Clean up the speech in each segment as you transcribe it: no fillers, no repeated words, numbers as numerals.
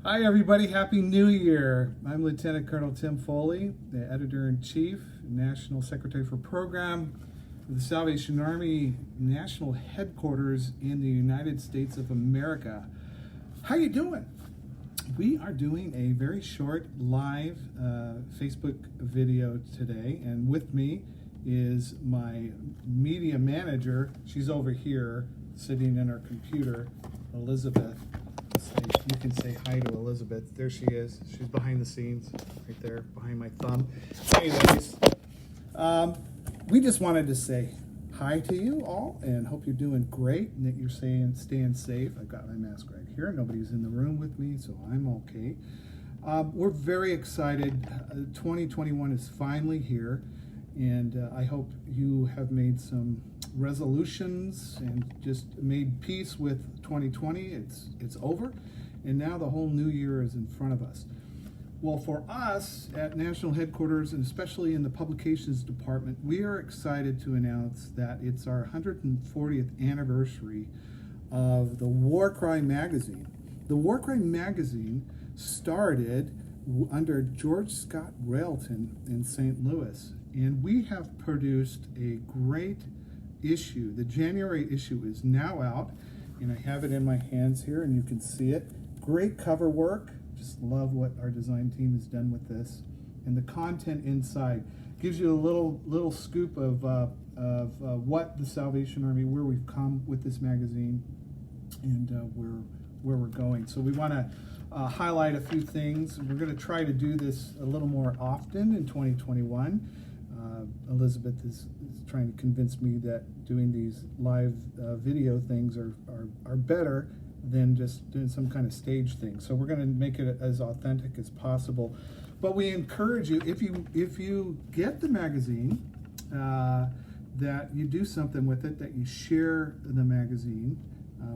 Hi, everybody. Happy New Year. I'm Lieutenant Colonel Tim Foley, the Editor-in-Chief, National Secretary for Program of the Salvation Army National Headquarters in the United States of America. How you doing? We are doing a very short live Facebook video today, and with me is my media manager. She's over here sitting in her computer, Elizabeth. You can say hi to Elizabeth. There she is. She's behind the scenes, right there, behind my thumb. Anyways, we just wanted to say hi to you all and hope you're doing great and that you're staying safe. I've got my mask right here. Nobody's in the room with me, so I'm okay. We're very excited. 2021 is finally here, and I hope you have made some resolutions and just made peace with 2020. It's over, and now the whole new year is in front of us. Well, for us at National Headquarters, and especially in the Publications Department, we are excited to announce that it's our 140th anniversary of the War Cry magazine. The War Cry magazine started under George Scott Railton in St. Louis, and we have produced a great issue. The January issue is now out, and I have it in my hands here, and you can see it. Great cover work. Just love what our design team has done with this, and the content inside gives you a little scoop of what the Salvation Army, where we've come with this magazine, and where we're going. So we want to highlight a few things. We're going to try to do this a little more often in 2021. Elizabeth is trying to convince me that doing these live video things are better than just doing some kind of stage thing. So we're going to make it as authentic as possible. But we encourage you, if you get the magazine, that you do something with it, that you share the magazine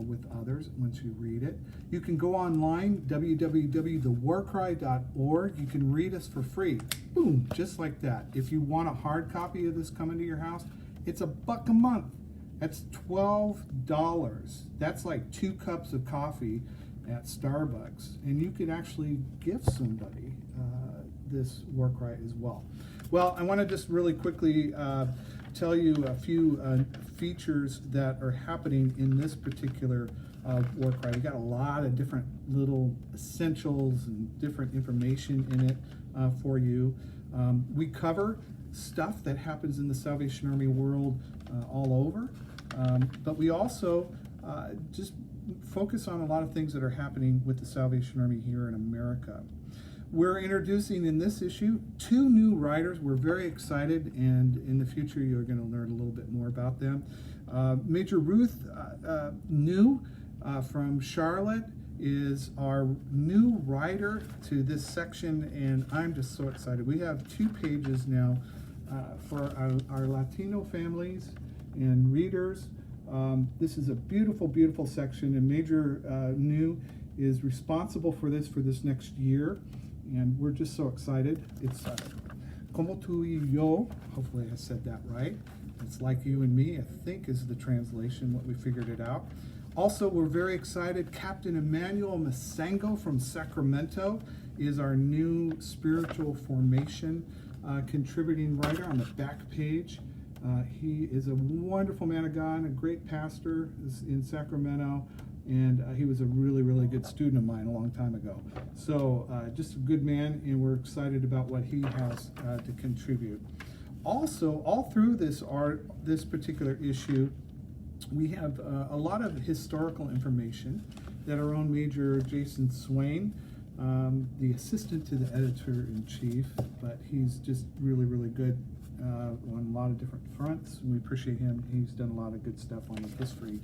with others once you read it. You can go online, www.thewarcry.org. You can read us for free. Boom, just like that. If you want a hard copy of this coming to your house, it's $1 a month. That's $12. That's like 2 cups of coffee at Starbucks. And you could actually gift somebody this War Cry as well. Well, I want to just really quickly tell you a few features that are happening in this particular War Cry. We got a lot of different little essentials and different information in it for you. We cover stuff that happens in the Salvation Army world all over, but we also just focus on a lot of things that are happening with the Salvation Army here in America. We're introducing in this issue 2 new writers. We're very excited, and in the future you're going to learn a little bit more about them. Major Ruth New from Charlotte is our new writer to this section, and I'm just so excited. We have 2 pages now for our Latino families and readers. This is a beautiful, beautiful section, and Major New is responsible for this next year, and we're just so excited. It's Como tú y yo, hopefully I said that right. It's like you and me, I think is the translation, what we figured it out. Also, we're very excited. Captain Emmanuel Masango from Sacramento is our new spiritual formation contributing writer on the back page. He is a wonderful man of God, a great pastor in Sacramento, and he was a really, really good student of mine a long time ago. So just a good man, and we're excited about what he has to contribute. Also, all through this particular issue, we have a lot of historical information that our own Major Jason Swain, the assistant to the editor-in-chief, but he's just really, really good on a lot of different fronts. We appreciate him. He's done a lot of good stuff on the history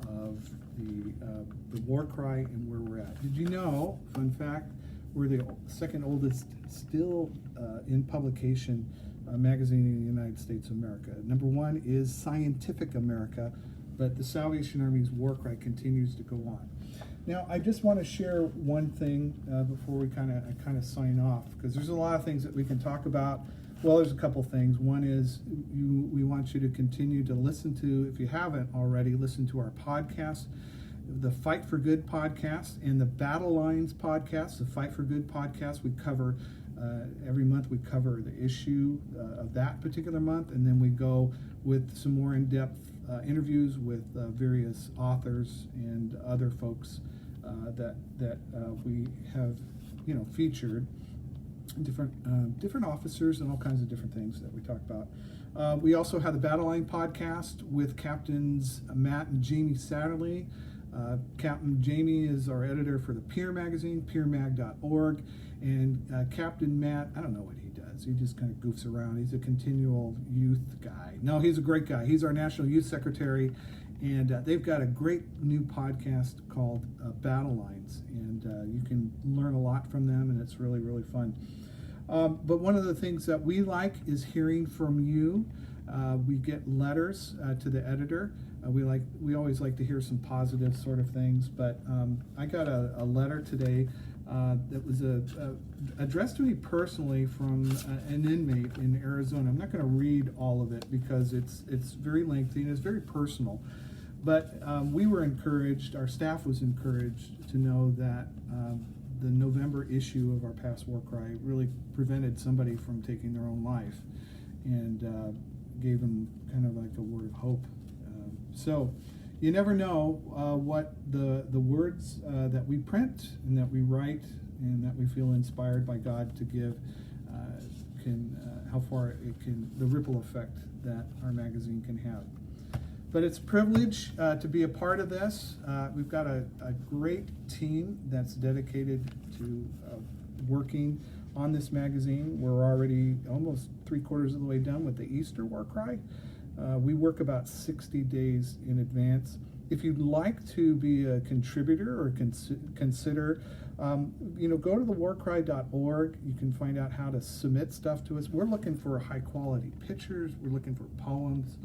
of the War Cry and where we're at. Did you know, fun fact, we're the second oldest still in publication magazine in the United States of America. Number 1 is Scientific America, but the Salvation Army's War Cry continues to go on. Now, I just want to share one thing before we kind of sign off, because there's a lot of things that we can talk about. Well, there's a couple things. One is we want you to continue to listen to, if you haven't already, listen to our podcast. the Fight for Good podcast and the Battle Lines podcast. The Fight for Good podcast, we cover every month, we cover the issue of that particular month, and then we go with some more in-depth interviews with various authors and other folks that we have, featured. Different officers and all kinds of different things that we talk about. We also have the Battle Line podcast with Captains Matt and Jamie Satterley. Captain Jamie is our editor for the Peer magazine, peermag.org, and Captain Matt, I don't know what he does. He just kind of goofs around. He's a continual youth guy. No, he's a great guy. He's our National Youth Secretary, and they've got a great new podcast called Battle Lines, and you can learn a lot from them, and it's really, really fun. But one of the things that we like is hearing from you. We get letters to the editor. We always like to hear some positive sort of things, but I got a letter today that was addressed to me personally from an inmate in Arizona. I'm not going to read all of it because it's very lengthy and it's very personal. But we were encouraged, our staff was encouraged to know that the November issue of our Past War Cry really prevented somebody from taking their own life, and gave them kind of like a word of hope. So you never know what the words that we print and that we write and that we feel inspired by God to give how far it can, the ripple effect that our magazine can have. But it's a privilege to be a part of this. We've got a great team that's dedicated to working on this magazine. We're already almost 3/4 of the way done with the Easter War Cry. We work about 60 days in advance. If you'd like to be a contributor or consider, go to thewarcry.org. You can find out how to submit stuff to us. We're looking for high quality pictures. We're looking for poems,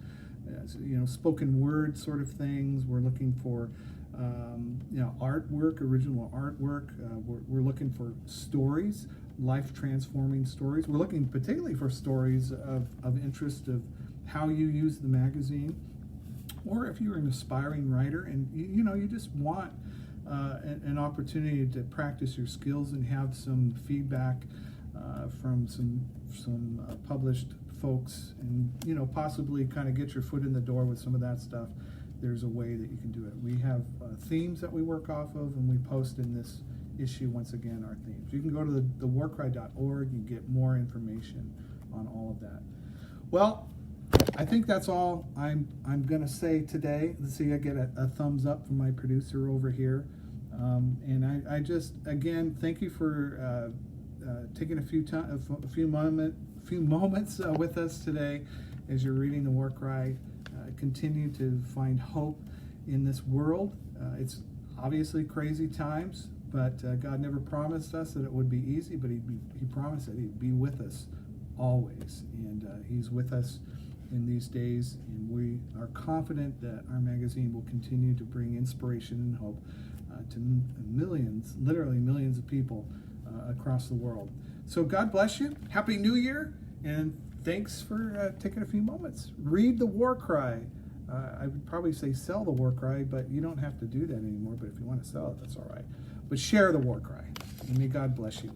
spoken word sort of things. We're looking for, artwork, original artwork. We're looking for stories, life transforming stories. We're looking particularly for stories of interest of how you use the magazine, or if you're an aspiring writer and you just want an opportunity to practice your skills and have some feedback from some published folks, and possibly kind of get your foot in the door with some of that stuff. There's a way that you can do it. We have themes that we work off of, and we post in this issue once again our themes. You can go to thewarcry.org and get more information on all of that. Well, I think that's all I'm going to say today. Let's see, I get a thumbs up from my producer over here. And I just, again, thank you for taking a few moments with us today as you're reading the War Cry. Continue to find hope in this world. It's obviously crazy times, but God never promised us that it would be easy, but He promised that He'd be with us always. And He's with us in these days, and we are confident that our magazine will continue to bring inspiration and hope to millions, literally millions of people across the world. So God bless you. Happy New Year, and thanks for taking a few moments. Read the War Cry. I would probably say sell the War Cry, but you don't have to do that anymore. But if you want to sell it, that's all right. But share the War Cry, and may God bless you.